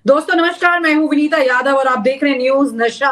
दोस्तों नमस्कार, मैं हूं विनीता यादव और आप देख रहे हैं न्यूज नशा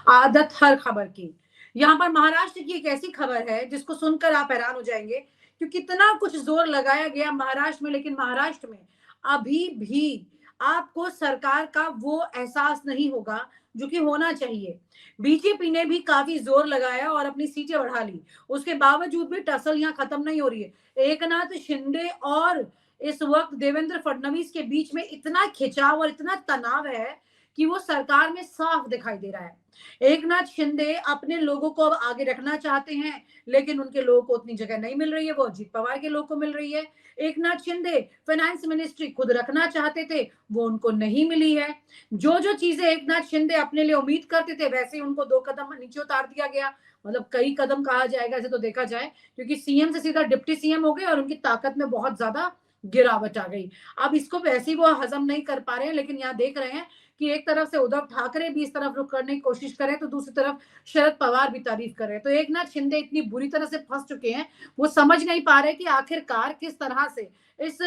आदत हर खबर की। यहाँ पर महाराष्ट्र की एक ऐसी खबर है जिसको सुनकर आप हैरान हो जाएंगे कि कितना कुछ जोर लगाया गया महाराष्ट्र में, लेकिन महाराष्ट्र में अभी भी आपको सरकार का वो एहसास नहीं होगा जो कि होना चाहिए। बीजेपी ने भी काफी जोर लगाया और अपनी सीटें बढ़ा ली, उसके बावजूद भी टसल यहाँ खत्म नहीं हो रही है। एकनाथ शिंदे और इस वक्त देवेंद्र फडणवीस के बीच में इतना खिंचाव और इतना तनाव है कि वो सरकार में साफ दिखाई दे रहा है। एकनाथ शिंदे अपने लोगों को अब आगे रखना चाहते हैं, लेकिन उनके लोगों को उतनी जगह नहीं मिल रही है, वो अजीत पवार के लोगों को मिल रही है। एकनाथ शिंदे फाइनेंस मिनिस्ट्री खुद रखना चाहते थे, वो उनको नहीं मिली है। जो जो चीजें एकनाथ शिंदे अपने लिए उम्मीद करते थे, वैसे ही उनको 2 कदम नीचे उतार दिया गया। मतलब कई कदम कहा जाएगा ऐसे तो देखा जाए, क्योंकि सीएम से सीधा डिप्टी सीएम हो गए और उनकी ताकत में बहुत ज्यादा गिरावट आ गई। अब इसको वैसे ही वो हजम नहीं कर पा रहे हैं, लेकिन यहाँ देख रहे हैं कि एक तरफ से उद्धव ठाकरे भी इस तरफ रुख करने की कोशिश कर रहे हैं, तो दूसरी तरफ शरद पवार भी तारीफ कर रहे हैं। तो एकनाथ शिंदे इतनी बुरी तरह से फंस चुके हैं, वो समझ नहीं पा रहे कि आखिरकार किस तरह से इस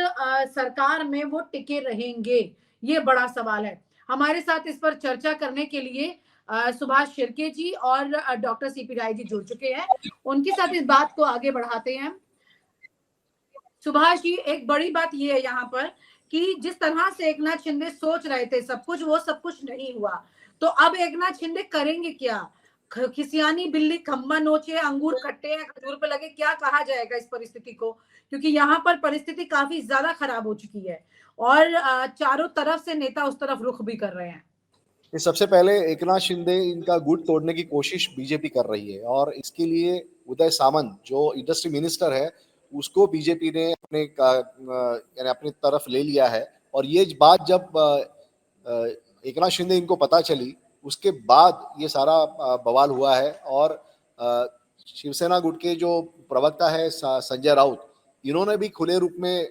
सरकार में वो टिके रहेंगे। ये बड़ा सवाल है। हमारे साथ इस पर चर्चा करने के लिए सुभाष शिर्के जी और डॉक्टर सीपी राय जी जुड़ चुके हैं। उनके साथ इस बात को आगे बढ़ाते हैं। सुभाष जी, एक बड़ी बात ये है यहाँ पर कि जिस तरह से एकनाथ शिंदे सोच रहे थे सब कुछ, वो सब कुछ नहीं हुआ। तो अब एकनाथ शिंदे करेंगे क्या? खिसियानी बिल्ली खम्बा नोचे, अंगूर खट्टे हैं खजूर पे लगे, क्या कहा जाएगा इस परिस्थिति को? क्योंकि यहाँ पर परिस्थिति काफी ज्यादा खराब हो चुकी है और चारों तरफ से नेता उस तरफ रुख भी कर रहे हैं। ये सबसे पहले एकनाथ शिंदे इनका गुट तोड़ने की कोशिश बीजेपी कर रही है और इसके लिए उदय सामंत जो इंडस्ट्री मिनिस्टर है उसको बीजेपी ने यानी अपनी तरफ ले लिया है। और ये बात जब एकनाथ शिंदे इनको पता चली उसके बाद ये सारा बवाल हुआ है। और शिवसेना गुट के जो प्रवक्ता है संजय राउत, इन्होंने भी खुले रूप में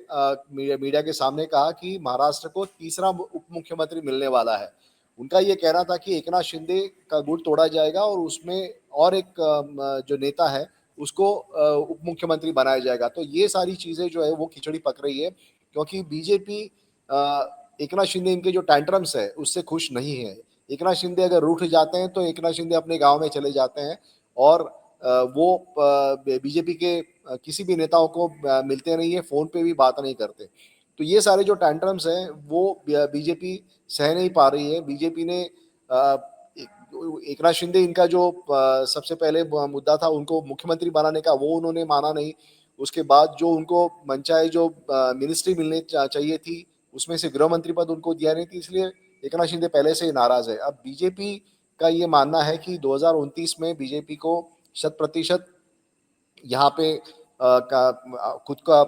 मीडिया के सामने कहा कि महाराष्ट्र को तीसरा उप मुख्यमंत्री मिलने वाला है। उनका ये कहना था कि एकनाथ शिंदे का गुट तोड़ा जाएगा और उसमें और एक जो नेता है उसको उप मुख्यमंत्री बनाया जाएगा। तो ये सारी चीजें जो है वो खिचड़ी पक रही है, क्योंकि बीजेपी एकनाथ शिंदे इनके जो टैंट्रम्स है उससे खुश नहीं है। एकनाथ शिंदे अगर रूठ जाते हैं तो एकनाथ शिंदे अपने गांव में चले जाते हैं और वो बीजेपी के किसी भी नेताओं को मिलते नहीं है, फोन पे भी बात नहीं करते। तो ये सारे जो टैंट्रम्स हैं वो बीजेपी सह नहीं पा रही है। बीजेपी ने एकनाथ शिंदे इनका जो सबसे पहले मुद्दा था उनको मुख्यमंत्री बनाने का, वो उन्होंने माना नहीं। उसके बाद जो उनको मनचाहे जो मिनिस्ट्री मिलने चाहिए थी उसमें से गृह मंत्री पद उनको दिया नहीं थी, इसलिए एकनाथ शिंदे पहले से ही नाराज है। अब बीजेपी का ये मानना है कि 2029 में बीजेपी को 100% यहाँ पे खुद का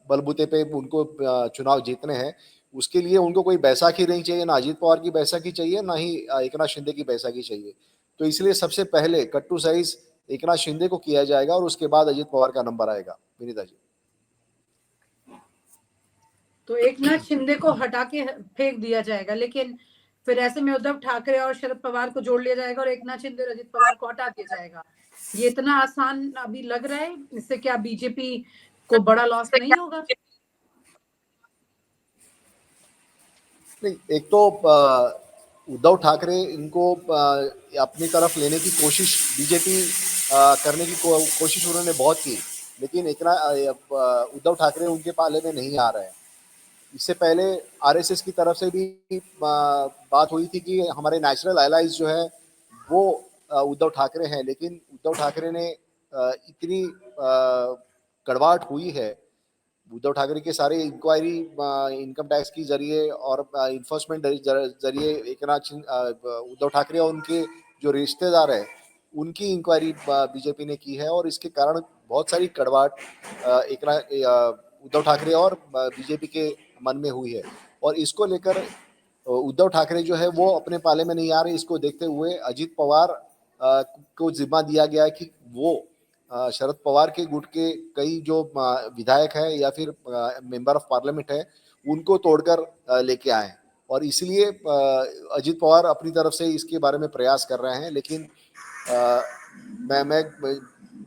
बलबूते पे उनको चुनाव जीतने हैं। उसके लिए उनको कोई बैसाखी नहीं चाहिए, ना अजीत पवार की बैसाखी चाहिए, ना ही एकनाथ शिंदे की बैसाखी चाहिए। तो इसलिए सबसे पहले कट्टू साइज एकनाथ शिंदे को किया जाएगा और उसके बाद अजीत पवार का नंबर आएगा। विनीता जी, तो एकनाथ शिंदे को हटा के फेंक दिया जाएगा, लेकिन फिर ऐसे में उद्धव ठाकरे और शरद पवार को जोड़ लिया जाएगा और एकनाथ शिंदे और अजित पवार को हटा दिया जाएगा। ये इतना आसान अभी लग रहा है? इससे क्या बीजेपी को बड़ा लॉस नहीं होगा? नहीं, एक तो उद्धव ठाकरे इनको अपनी तरफ लेने की कोशिश बीजेपी करने की कोशिश उन्होंने बहुत की, लेकिन इतना उद्धव ठाकरे उनके पाले में नहीं आ रहे हैं। इससे पहले आरएसएस की तरफ से भी बात हुई थी कि हमारे नेचुरल एलाइज जो है वो उद्धव ठाकरे हैं, लेकिन उद्धव ठाकरे ने इतनी कड़वाहट हुई है। उद्धव ठाकरे के सारे इंक्वायरी इनकम टैक्स की जरिए और इन्फोर्समेंट जरिए उद्धव ठाकरे और उनके जो रिश्तेदार है उनकी इंक्वायरी बीजेपी ने की है और इसके कारण बहुत सारी कड़वाहट उद्धव ठाकरे और बीजेपी के मन में हुई है। और इसको लेकर उद्धव ठाकरे जो है वो अपने पाले में नहीं आ रहे। इसको देखते हुए अजीत पवार को जिम्मा दिया गया है कि वो शरद पवार के गुट के कई जो विधायक हैं या फिर मेंबर ऑफ पार्लियामेंट है उनको तोड़कर लेके आए। और इसलिए अजीत पवार अपनी तरफ से इसके बारे में प्रयास कर रहे हैं, लेकिन मैं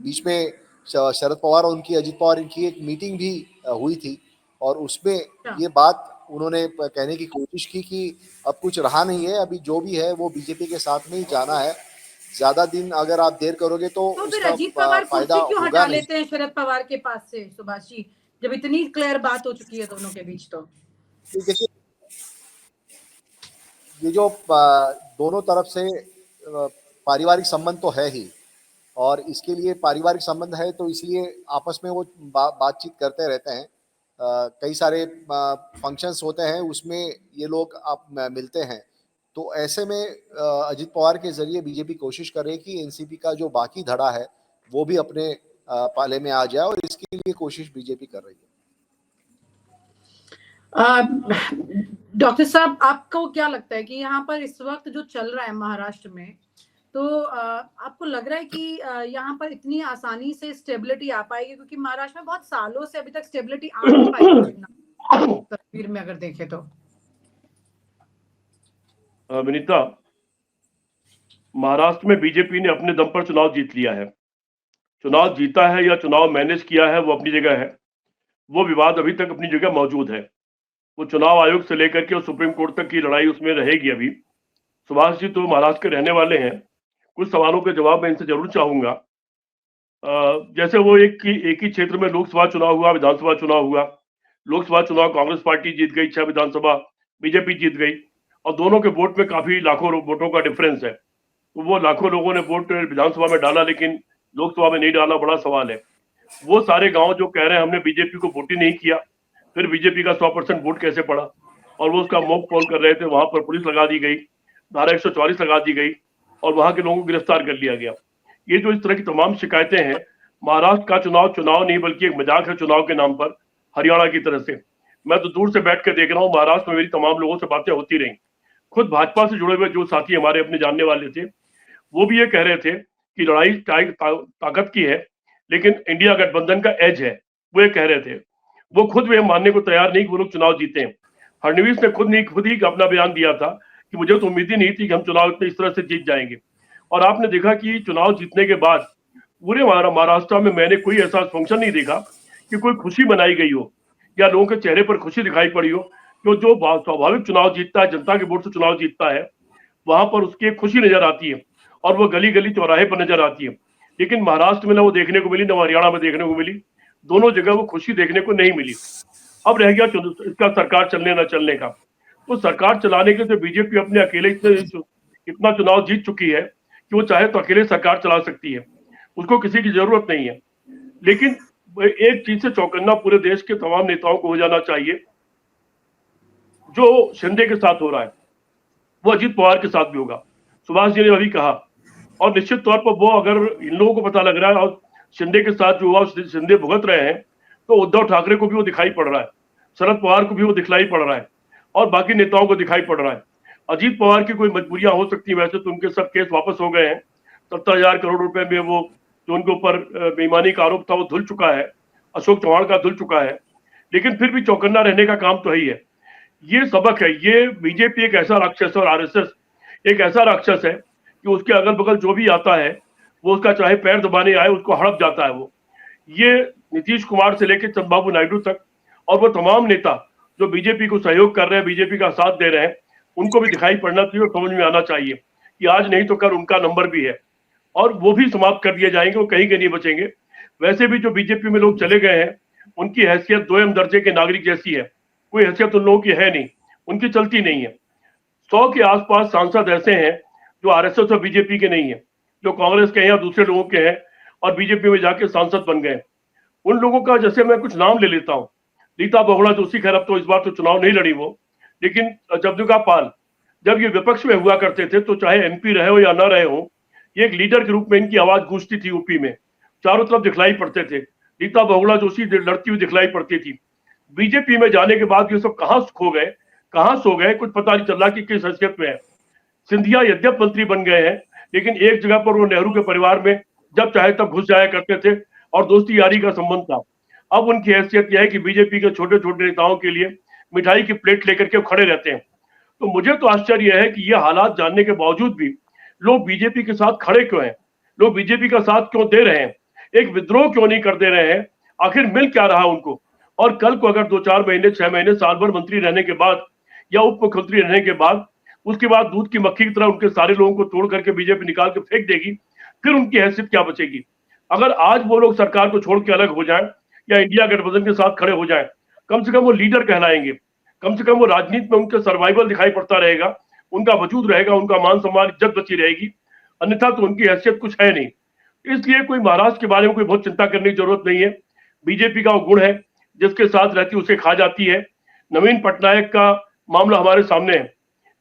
बीच में शरद पवार और उनकी अजीत पवार इनकी एक मीटिंग भी हुई थी और उसमें ये बात उन्होंने कहने की कोशिश की कि अब कुछ रहा नहीं है, अभी जो भी है वो बीजेपी के साथ में ही जाना है, ज्यादा दिन अगर आप देर करोगे तो तो फिर उसका अजीत पवार फायदा कुर्सी क्यों होगा हटा नहीं। लेते हैं शरद पवार के पास से, सुभाष जी, जब इतनी क्लियर बात हो चुकी है दोनों के बीच? तो देखिए, ये जो दोनों तरफ से पारिवारिक संबंध तो है ही, और इसके लिए पारिवारिक संबंध है तो इसलिए आपस में वो बातचीत करते रहते हैं। कई सारे फंक्शंस होते हैं, उसमें ये लोग आप मिलते हैं। तो ऐसे में अजित पवार के जरिए बीजेपी कोशिश कर रही है कि एनसीपी का जो बाकी धड़ा है वो भी अपने पाले में आ जाए, और इसके लिए कोशिश बीजेपी कर रही है। डॉक्टर साहब, आपको क्या लगता है कि यहाँ पर इस वक्त जो चल रहा है महाराष्ट्र में, तो आपको लग रहा है कि यहाँ पर इतनी आसानी से स्टेबिलिटी आ पाएगी? क्योंकि महाराष्ट्र में बहुत सालों से अभी तक स्टेबिलिटी आ नहीं पाई तस्वीर में अगर देखें तो। विनीता, महाराष्ट्र में बीजेपी ने अपने दम पर चुनाव जीत लिया है। चुनाव जीता है या चुनाव मैनेज किया है वो अपनी जगह है, वो विवाद अभी तक अपनी जगह मौजूद है। वो चुनाव आयोग से लेकर के और सुप्रीम कोर्ट तक की लड़ाई उसमें रहेगी अभी। सुभाष जी तो महाराष्ट्र के रहने वाले हैं, कुछ सवालों के जवाब मैं इनसे जरूर चाहूंगा। जैसे वो एक ही क्षेत्र में लोकसभा चुनाव हुआ, विधानसभा चुनाव हुआ। लोकसभा चुनाव कांग्रेस पार्टी जीत गई, 6 विधानसभा बीजेपी जीत गई, और दोनों के वोट में काफी लाखों वोटों का डिफरेंस है। तो वो लाखों लोगों ने वोट विधानसभा में डाला लेकिन लोकसभा में नहीं डाला, बड़ा सवाल है। वो सारे गांव जो कह रहे हैं हमने बीजेपी को वोट ही नहीं किया, फिर बीजेपी का 100% वोट कैसे पड़ा, और वो उसका मॉक पोल कर रहे थे, वहां पर पुलिस लगा दी गई, धारा 144 लगा दी गई, और वहां के लोगों को गिरफ्तार कर लिया गया। ये जो इस तरह की तमाम शिकायतें हैं, महाराष्ट्र का चुनाव नहीं बल्कि एक मजाक है चुनाव के नाम पर, हरियाणा की तरह से। मैं तो दूर से बैठ कर देख रहा हूँ, महाराष्ट्र में मेरी तमाम लोगों से बातें होती रही। खुद भाजपा से जुड़े हुए जो साथी हमारे अपने जानने वाले थे, वो भी ये कह रहे थे कि लड़ाई ताकत की है लेकिन इंडिया गठबंधन का एज है। वो ये कह रहे थे, वो खुद वे मानने को तैयार नहीं कि वो लोग चुनाव जीते हैं। फडणवीस ने खुद ही अपना बयान दिया था कि मुझे तो उम्मीद ही नहीं थी कि हम चुनाव इतने इस तरह से जीत जाएंगे। और आपने देखा कि चुनाव जीतने के बाद पूरे महाराष्ट्र में मैंने कोई ऐसा फंक्शन नहीं देखा कि कोई खुशी मनाई गई हो या लोगों के चेहरे पर खुशी दिखाई पड़ी हो। तो जो स्वाभाविक चुनाव जीतता है, जनता के वोट से चुनाव जीतता है, वहां पर उसकी खुशी नजर आती है और वो गली गली चौराहे पर नजर आती है। लेकिन महाराष्ट्र में ना वो देखने को मिली, ना हरियाणा में देखने को मिली। दोनों जगह वो खुशी देखने को नहीं मिली। अब रह गया इसका सरकार चलने न चलने का। तो सरकार चलाने के लिए बीजेपी अपने अकेले इतना चुनाव जीत चुकी है कि वो चाहे तो अकेले सरकार चला सकती है, उसको किसी की जरूरत नहीं है। लेकिन एक चीज से चौकन्ना पूरे देश के तमाम नेताओं को हो जाना चाहिए, जो शिंदे के साथ हो रहा है वो अजीत पवार के साथ भी होगा। सुभाष जी ने अभी कहा, और निश्चित तौर पर वो अगर इन लोगों को पता लग रहा है और शिंदे के साथ जो हुआ शिंदे भुगत रहे हैं, तो उद्धव ठाकरे को भी वो दिखाई पड़ रहा है, शरद पवार को भी वो दिखलाई पड़ रहा है, और बाकी नेताओं को दिखाई पड़ रहा है। अजीत पवार की कोई मजबूरियां हो सकती है, वैसे तो उनके सब केस वापस हो गए हैं। 70,000 करोड़ रुपए में वो जो उनके ऊपर बेईमानी का आरोप था वो धुल चुका है, अशोक चौहान का धुल चुका है। लेकिन फिर भी चौकन्ना रहने का काम तो है ही है। ये सबक है। ये बीजेपी एक ऐसा राक्षस है और आरएसएस एक ऐसा राक्षस है कि उसके अगल बगल जो भी आता है वो उसका चाहे पैर दबाने आए उसको हड़प जाता है। वो ये नीतीश कुमार से लेकर चंद्रबाबू नायडू तक और वो तमाम नेता जो बीजेपी को सहयोग कर रहे हैं, बीजेपी का साथ दे रहे हैं, उनको भी दिखाई पड़ना चाहिए और समझ में आना चाहिए कि आज नहीं तो कल उनका नंबर भी है और वो भी समाप्त कर दिए जाएंगे, वो कहीं के नहीं बचेंगे। वैसे भी जो बीजेपी में लोग चले गए हैं उनकी हैसियत दोयम दर्जे के नागरिक जैसी है, कोई हैसियत उन लोगों की है नहीं, उनकी चलती नहीं है। 100 के आसपास सांसद ऐसे हैं जो आरएसएस और बीजेपी के नहीं है, जो कांग्रेस के हैं या दूसरे लोगों के हैं और बीजेपी में जाके सांसद बन गए। उन लोगों का जैसे मैं कुछ नाम ले लेता हूँ, रीता बहुगुणा जोशी, खैर अब तो इस बार तो चुनाव नहीं लड़ी वो, लेकिन जगदुगा पाल जब ये विपक्ष में हुआ करते थे तो चाहे एमपी रहे हो या ना रहे हो, ये एक लीडर के रूप में इनकी आवाज गूंजती थी यूपी में, चारों तरफ दिखलाई पड़ते थे। रीता बहुगुणा जोशी लड़ती हुई दिखलाई पड़ती थी। बीजेपी में जाने के बाद ये सब कहां खो गए, कहां सो गए, कुछ पता नहीं चल रहा कि किस हैसियत में है। सिंधिया यद्यप मंत्री बन गए हैं लेकिन एक जगह पर वो नेहरू के परिवार में जब चाहे तब घुस जाया करते थे और दोस्ती यारी का संबंध था। अब उनकी हैसियत यह है कि बीजेपी के छोटे छोटे नेताओं के लिए मिठाई की प्लेट लेकर के खड़े रहते हैं। तो मुझे तो आश्चर्य है कि ये हालात जानने के बावजूद भी लोग बीजेपी के साथ खड़े क्यों हैं, लोग बीजेपी का साथ क्यों दे रहे हैं, एक विद्रोह क्यों नहीं कर दे रहे हैं, आखिर मिल क्या रहा उनको। और कल को अगर 2-4 महीने 6 महीने साल भर मंत्री रहने के बाद या उप मुख्यमंत्री रहने के बाद उसके बाद दूध की मक्खी की तरह उनके सारे लोगों को तोड़ करके बीजेपी निकाल के फेंक देगी, फिर उनकी हैसियत क्या बचेगी। अगर आज वो लोग सरकार को छोड़ के अलग हो जाएं या इंडिया गठबंधन के साथ खड़े हो जाएं, कम से कम वो लीडर कहलाएंगे, कम से कम वो राजनीति में उनका सर्वाइवल दिखाई पड़ता रहेगा, उनका वजूद रहेगा, उनका मान सम्मान इज्जत बची रहेगी। अन्यथा तो उनकी हैसियत कुछ है नहीं। इसलिए कोई महाराष्ट्र के बारे में कोई बहुत चिंता करने की जरूरत नहीं है। बीजेपी का वो गुण है जिसके साथ रहती उसे खा जाती है। नवीन पटनायक का मामला हमारे सामने है।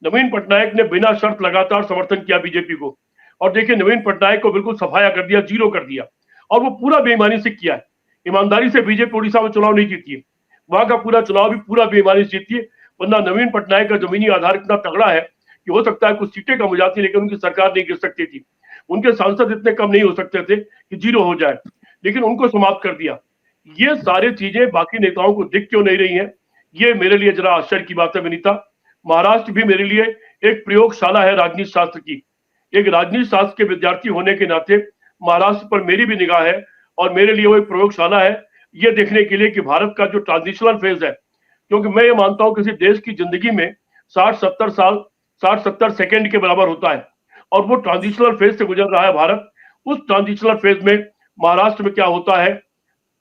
नवीन पटनायक ने बिना शर्त लगातार समर्थन किया बीजेपी को, और देखिए नवीन पटनायक को बिल्कुल सफाया कर दिया, जीरो कर दिया, और वो पूरा बेईमानी से किया है। ईमानदारी से बीजेपी उड़ीसा में चुनाव नहीं जीती है, वहां का पूरा चुनाव भी पूरा बेईमानी से जीती है। वरना नवीन पटनायक का जमीनी आधार इतना तगड़ा है कि हो सकता है कुछ सीटें कम हो जाती, लेकिन उनकी सरकार नहीं गिर सकती थी। उनके सांसद इतने कम नहीं हो सकते थे कि जीरो हो जाए, लेकिन उनको समाप्त कर दिया। ये सारी चीजें बाकी नेताओं को दिख क्यों नहीं रही हैं, ये मेरे लिए जरा आश्चर्य की बात है विनीता। महाराष्ट्र भी मेरे लिए एक प्रयोगशाला है राजनीति शास्त्र की। एक राजनीति शास्त्र के विद्यार्थी होने के नाते महाराष्ट्र पर मेरी भी निगाह है, और मेरे लिए वो एक प्रयोगशाला है ये देखने के लिए कि भारत का जो ट्रांजिशनल फेज है, क्योंकि मैं ये मानता हूं किसी देश की जिंदगी में 60-70 साल 60-70 सेकेंड के बराबर होता है, और वो ट्रांजिशनल फेज से गुजर रहा है भारत। उस ट्रांजिशनल फेज में महाराष्ट्र में क्या होता है,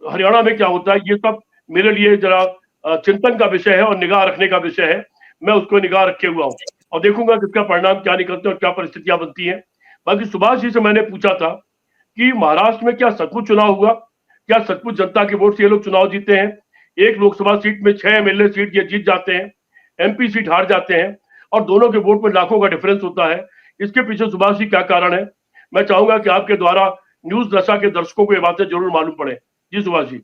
हरियाणा में क्या होता है, ये सब मेरे लिए जरा चिंतन का विषय है और निगाह रखने का विषय है। मैं उसको निगाह रखे हुआ हूँ और देखूंगा कि इसका परिणाम क्या निकलते हैं और क्या परिस्थितियां बनती हैं। बाकी सुभाष जी से मैंने पूछा था कि महाराष्ट्र में क्या सचमुच चुनाव हुआ, क्या सचमुच जनता के वोट से ये लोग चुनाव जीते हैं। एक लोकसभा सीट में 6 एमएलए सीट ये जीत जाते हैं, एमपी सीट हार जाते हैं, और दोनों के वोट में लाखों का डिफरेंस होता है। इसके पीछे सुभाष जी क्या कारण है, मैं चाहूंगा कि आपके द्वारा न्यूज दशा के दर्शकों को ये बातें जरूर मालूम पड़े। जी सुभाष जी।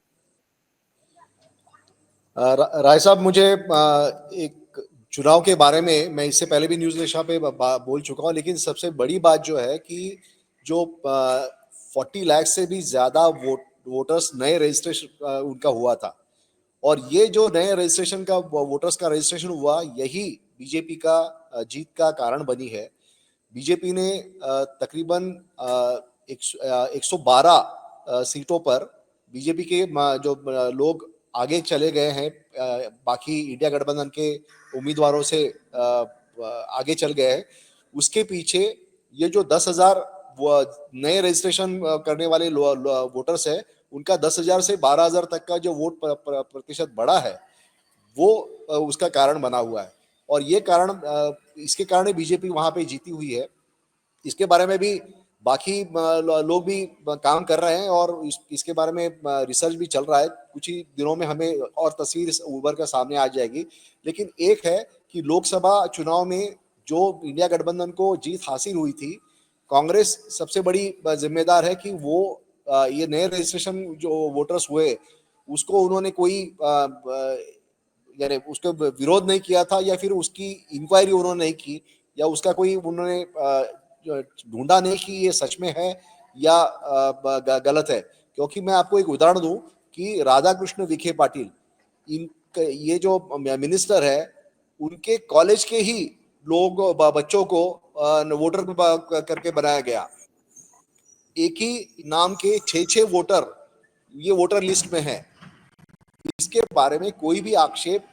राय साहब, मुझे एक चुनाव के बारे में मैं इससे पहले भी न्यूज़ दशा पे बोल चुका हूँ, लेकिन सबसे बड़ी बात जो है कि जो 40 लाख से भी ज़्यादा वोटर्स नए रजिस्ट्रेशन उनका हुआ था, और ये जो नए रजिस्ट्रेशन का वोटर्स का रजिस्ट्रेशन हुआ, यही बीजेपी का जीत का कारण बनी है। बीजेपी ने तकरीबन 112 सीटों पर बीजेपी के जो लोग आगे चले गए हैं, बाकी इंडिया गठबंधन के उम्मीदवारों से आगे चल गए हैं। उसके पीछे ये जो 10,000 नए रजिस्ट्रेशन करने वाले वोटर्स है, उनका 10,000 से 12,000 तक का जो वोट प्रतिशत बढ़ा है, वो उसका कारण बना हुआ है। और ये कारण इसके कारण बीजेपी वहां पे जीती हुई है। इसके बारे में भी बाकी लोग भी काम कर रहे हैं, और इसके बारे में रिसर्च भी चल रहा है। कुछ ही दिनों में हमें और तस्वीर उभर कर सामने आ जाएगी। लेकिन एक है कि लोकसभा चुनाव में जो इंडिया गठबंधन को जीत हासिल हुई थी, कांग्रेस सबसे बड़ी जिम्मेदार है कि वो ये नए रजिस्ट्रेशन जो वोटर्स हुए उसको उन्होंने कोई यानी उसको विरोध नहीं किया था, या फिर उसकी इंक्वायरी उन्होंने नहीं की, या उसका कोई उन्होंने ढूंढा नहीं कि ये सच में है या गलत है। क्योंकि मैं आपको एक उदाहरण दूं कि राधाकृष्ण विखे पाटिल, इन ये जो मिनिस्टर है, उनके कॉलेज के ही लोग बच्चों को वोटर करके बनाया गया। एक ही नाम के 6 वोटर ये वोटर लिस्ट में है। इसके बारे में कोई भी आक्षेप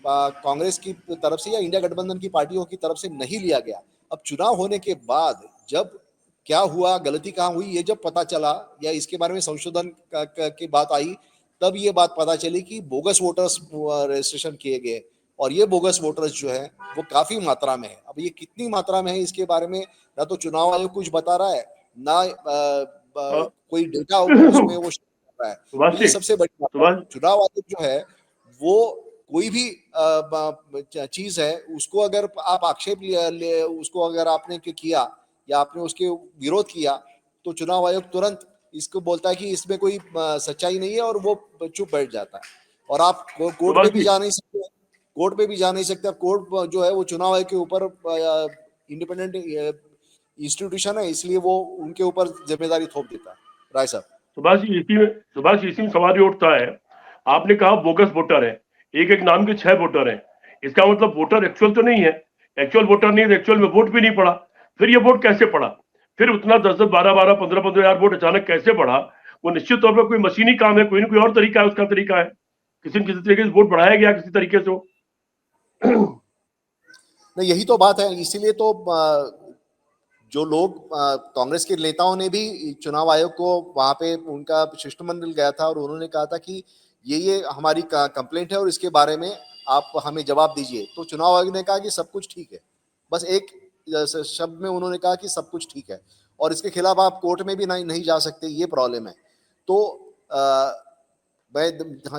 कांग्रेस की तरफ से या इंडिया गठबंधन की पार्टियों की तरफ से नहीं लिया गया। अब चुनाव होने के बाद जब क्या हुआ, गलती कहाँ हुई, ये जब पता चला या इसके बारे में संशोधन की बात आई, तब ये बात पता चली कि बोगस वोटर्स रजिस्ट्रेशन किए गए, और ये बोगस वोटर्स जो है वो काफी मात्रा में है। अब ये कितनी मात्रा में है, इसके बारे में ना तो चुनाव आयोग कुछ बता रहा है, ना कोई डेटा उसमें वो कर रहा है। तो ये सबसे बड़ी बात है। चुनाव आयोग जो है वो कोई भी चीज है, उसको अगर आप आक्षेप उसको अगर आपने किया या आपने उसके विरोध किया, तो चुनाव आयोग तुरंत इसको बोलता है कि इसमें कोई सच्चाई नहीं है, और वो चुप बैठ जाता है। और आप कोर्ट पे भी जा नहीं सकते, कोर्ट पे भी जा नहीं सकते। कोर्ट जो है वो चुनाव आयोग के ऊपर इंडिपेंडेंट इंस्टीट्यूशन है, इसलिए वो उनके ऊपर जिम्मेदारी थोप देता है। राय साहब। सुभाष जी, इसी में सवाल उठता है, आपने कहा बोगस वोटर है, एक एक नाम के 6 वोटर हैं। इसका मतलब वोटर एक्चुअल तो नहीं है, एक्चुअल वोटर नहीं है, एक्चुअल में वोट भी नहीं पड़ा। फिर ये वोट कैसे पड़ा, फिर उतना 10-10, 12-12, 15-15 हजार वोट अचानक कैसे पड़ा। वो निश्चित तौर पर कोई मशीनी काम है, कोई ना कोई और तरीका है, उसका तरीका है। किसी न किसी तरीके से वोट बढ़ाया गया किसी तरीके से हो। नहीं, यही तो बात है। इसीलिए तो जो लोग कांग्रेस के नेताओं ने भी चुनाव आयोग को वहां पे उनका शिष्टमंडल गया था और उन्होंने कहा था कि ये हमारी कंप्लेंट है और इसके बारे में आप हमें जवाब दीजिए। तो चुनाव आयोग ने कहा कि सब कुछ ठीक है, बस एक शब्द में उन्होंने कहा कि सब कुछ ठीक है और इसके खिलाफ आप कोर्ट में भी नहीं जा सकते, ये प्रॉब्लम है। तो मैं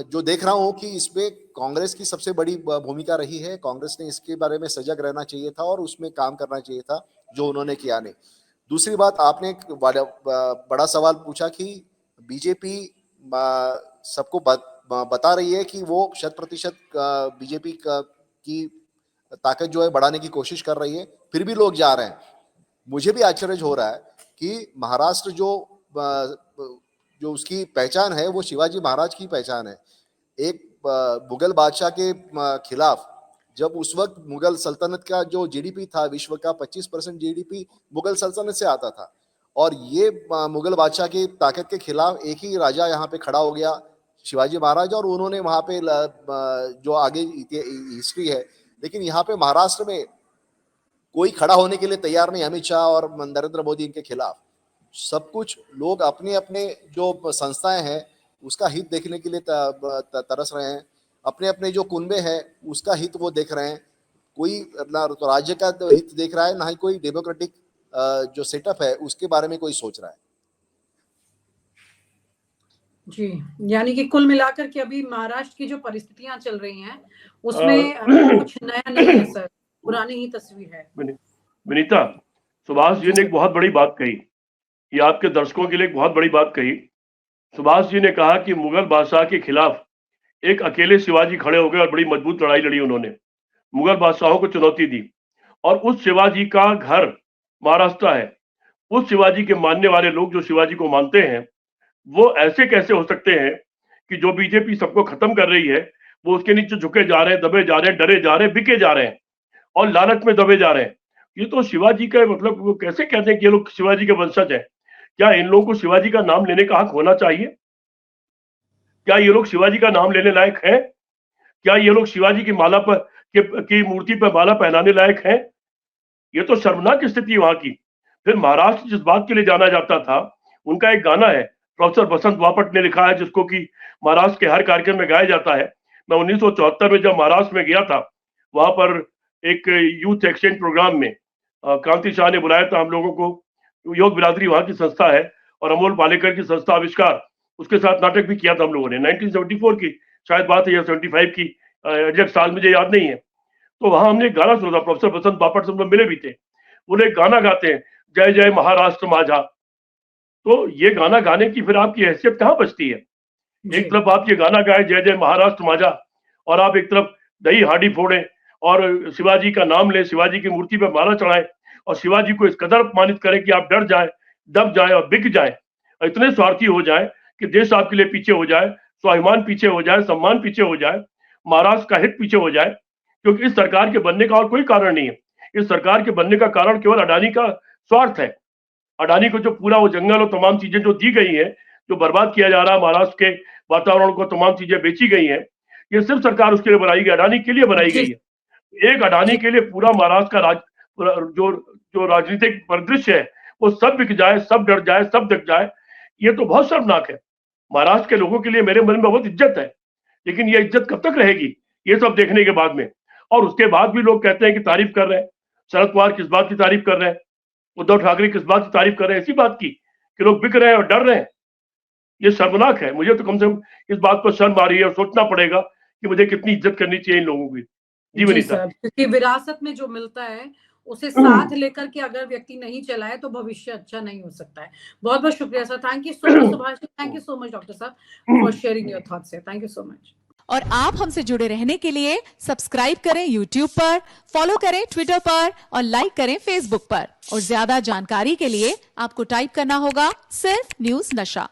जो देख रहा हूं कि इसमें कांग्रेस की सबसे बड़ी भूमिका रही है। कांग्रेस ने इसके बारे में सजग रहना चाहिए था और उसमें काम करना चाहिए था, जो उन्होंने किया नहीं। दूसरी बात, आपने एक बड़ा सवाल पूछा कि बीजेपी सबको बता रही है कि वो 100% बीजेपी की ताकत जो है बढ़ाने की कोशिश कर रही है, फिर भी लोग जा रहे हैं। मुझे भी आश्चर्य हो रहा है कि महाराष्ट्र जो उसकी पहचान है वो शिवाजी महाराज की पहचान है। एक मुगल बादशाह के खिलाफ, जब उस वक्त मुगल सल्तनत का जो जीडीपी था विश्व का 25% जीडीपी मुगल सल्तनत से आता था, और ये मुगल बादशाह की ताकत के खिलाफ एक ही राजा यहाँ पे खड़ा हो गया, शिवाजी महाराज, और उन्होंने वहां पे जो आगे हिस्ट्री है। लेकिन यहाँ पे महाराष्ट्र में कोई खड़ा होने के लिए तैयार नहीं, अमित शाह और नरेंद्र मोदी इनके खिलाफ। सब कुछ लोग अपने अपने जो संस्थाएं हैं उसका हित देखने के लिए तरस रहे हैं, अपने अपने जो कुनबे हैं उसका हित वो देख रहे हैं। कोई ना तो राज्य का हित देख रहा है, ना ही कोई डेमोक्रेटिक जो सेटअप है उसके बारे में कोई सोच रहा है। जी, यानी कि कुल मिलाकर के अभी महाराष्ट्र की जो परिस्थितियां चल रही हैं उसमें कुछ नया नहीं है सर, पुरानी ही तस्वीर है। विनीता, सुभाष जी ने एक बहुत बड़ी बात कही, ये आपके दर्शकों के लिए एक बहुत बड़ी बात कही। सुभाष जी ने कहा कि मुगल बादशाह के खिलाफ एक अकेले शिवाजी खड़े हो गए और बड़ी मजबूत लड़ाई लड़ी उन्होंने, मुगल बादशाहों को चुनौती दी। और उस शिवाजी का घर महाराष्ट्र है। उस शिवाजी के मानने वाले लोग जो शिवाजी को मानते हैं, वो ऐसे कैसे हो सकते हैं कि जो बीजेपी सबको खत्म कर रही है वो उसके नीचे झुके जा रहे हैं, दबे जा रहे हैं, डरे जा रहे हैं, बिके जा रहे हैं और लालच में दबे जा रहे हैं। ये तो शिवाजी का मतलब, वो कैसे कहते हैं कि ये लोग शिवाजी के वंशज हैं? क्या इन लोगों को शिवाजी का नाम लेने का हक होना चाहिए? क्या ये लोग शिवाजी का नाम लेने लायक हैं? क्या ये लोग शिवाजी की माला पर की मूर्ति पर माला पहनाने लायक हैं? ये तो शर्मनाक स्थिति है वहां की। फिर महाराष्ट्र जिस बात के लिए जाना जाता था, उनका एक गाना है, प्रोफेसर बसंत बापट ने लिखा है, जिसको कि महाराष्ट्र के हर कार्यक्रम में गाया जाता है। मैं 1974 में जब महाराष्ट्र में गया था, वहां पर एक यूथ एक्सचेंज प्रोग्राम में क्रांति शाह ने बुलाया था हम लोगों को। योग बिरादरी वहां की संस्था है और अमोल पालेकर की संस्था आविष्कार, उसके साथ नाटक भी किया था हम लोगों ने। 1974 की शायद बात है या 75 की, एग्जैक्ट साल मुझे याद नहीं है। तो वहां हमने एक गाना सुना था, प्रोफेसर बसंत बापट से हम लोग मिले भी थे। वो एक गाना गाते हैं, जय जय महाराष्ट्र माझा। तो ये गाना गाने की फिर आपकी हैसियत कहाँ बचती है? एक तरफ आप ये गाना गाए जय जय महाराष्ट्र माझा, और आप एक तरफ दही हांडी फोड़े और शिवाजी का नाम ले, शिवाजी की मूर्ति पे माला चढ़ाए और शिवाजी को इस कदर अपमानित करें कि आप डर जाए, दब जाए और बिक जाए, इतने स्वार्थी हो जाए कि देश आपके लिए पीछे हो जाए, स्वाभिमान पीछे हो जाए, सम्मान पीछे हो जाए, महाराष्ट्र का हित पीछे हो जाए। क्योंकि इस सरकार के बनने का और कोई कारण नहीं है। इस सरकार के बनने का कारण केवल अडानी का स्वार्थ है। अडानी को जो पूरा वो जंगल और तमाम चीजें जो दी गई है, जो बर्बाद किया जा रहा है, महाराष्ट्र के वातावरण को तमाम चीजें बेची गई हैं, ये सिर्फ सरकार उसके लिए बनाई गई, अडानी के लिए बनाई गई है। एक अडानी के लिए पूरा महाराष्ट्र का जो राजनीतिक परिदृश्य है वो सब बिक जाए, सब डर जाए, सब दिख जाए, ये तो बहुत शर्मनाक है। महाराष्ट्र के लोगों के लिए मेरे मन में बहुत इज्जत है, लेकिन ये इज्जत कब तक रहेगी, ये सब देखने के बाद में। और उसके बाद भी लोग कहते हैं कि तारीफ कर रहे हैं। शरद पवार किस बात की तारीफ कर रहे हैं? उद्धव ठाकरे किस बात की तारीफ कर रहे हैं? इसी बात की कि लोग बिक रहे हैं और डर रहे हैं। ये शर्मनाक है। मुझे तो कम से कम इस बात पर शर्म आ रही है और सोचना पड़ेगा कि मुझे कितनी इज्जत करनी चाहिए इन लोगों की। जी वनीता, क्योंकि विरासत में जो मिलता है उसे साथ लेकर के अगर व्यक्ति नहीं चलाए तो भविष्य अच्छा नहीं हो सकता है। बहुत बहुत शुक्रिया sir, thank you so much Subhash, thank you so much doctor साहब for sharing your thoughts. Thank you so much. और आप हमसे जुड़े रहने के लिए सब्सक्राइब करें YouTube पर, फॉलो करें Twitter पर और लाइक करें Facebook पर। और ज्यादा जानकारी के लिए आपको टाइप करना होगा सिर्फ न्यूज़ नशा।